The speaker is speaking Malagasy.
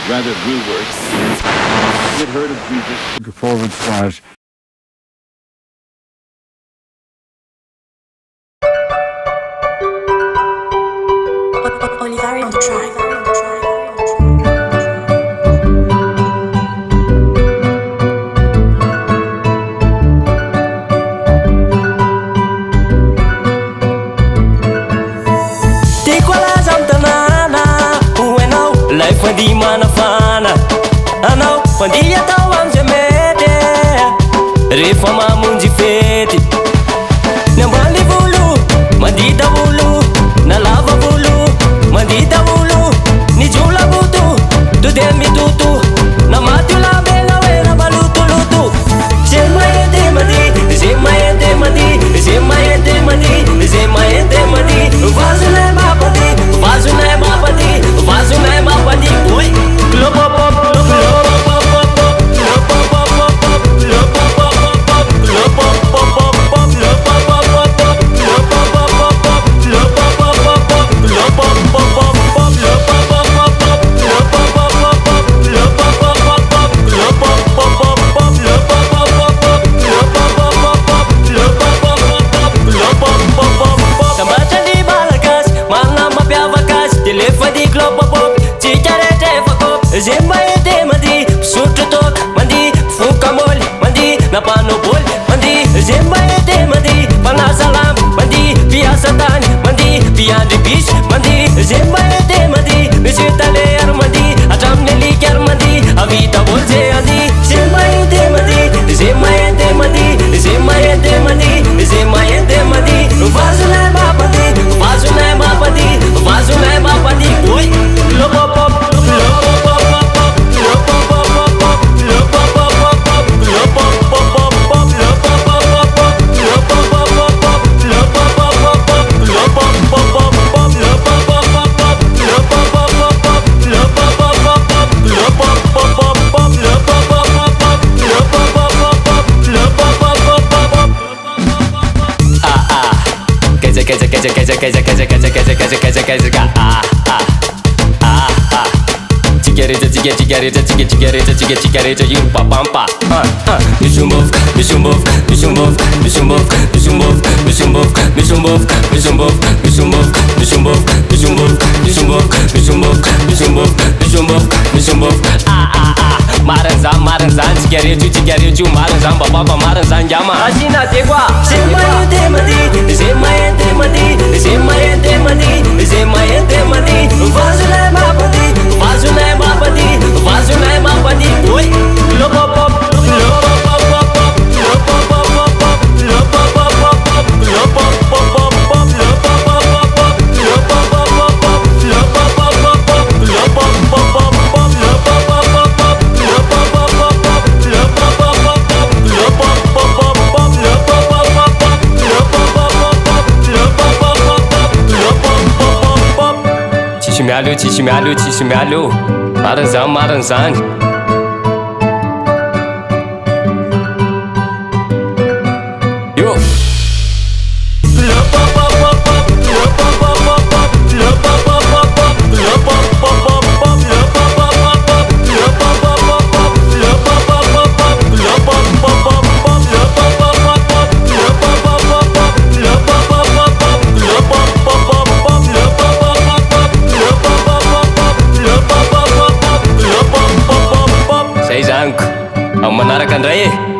but rather brewers. You'd heard of Jesus. Performance was. Olivari on the track. Fandia manafana anao fandia atao amizay mety rehefa mamonjy fety ny ambany volo mandia daholo na lava volo mandia daholo ny jola boto to dia mitoto na maty olambena hoe na malotoloto zay mahente mandia zay mahente mandia zay mahente mandia zay mahente mandia vazonay mapandia vazonay mapandia vazonay mapandia oi zay mahente mandia pisotro toka mandia fokamoly mandia napanoboly mandia zay mahente mandia mpanasa lamba mandia mpiasa tany mandia mpiandry bisy mandia zay mahente mandia misy taleary mandia hatramin'ny alikary mandia avita olo zay andia zay mahente mandia zay mahente mandia zay mahente mandia zay mahente mandia vazonay mapandia vazonay mapandia vazonay mapandia oi lopopop Cigareta you papampa Misumbov Misumbov Misumbov Misumbov Misumbov Misumbov Misumbov Misumbov Misumbov Misumbov Misumbov Misumbov Misumbov Misumbov Misumbov Misumbov Maranzan cigareta maranzan papampa maranzan jama Asina tegwa Zay mahente mandi Zay mahente mandi Zay mahente mandi Zay mahente mandi Vazonay mapandi Vazonay mapandi Vazonay mapandi oi lopopop Tsisy mialo maranzany yo manaraka andray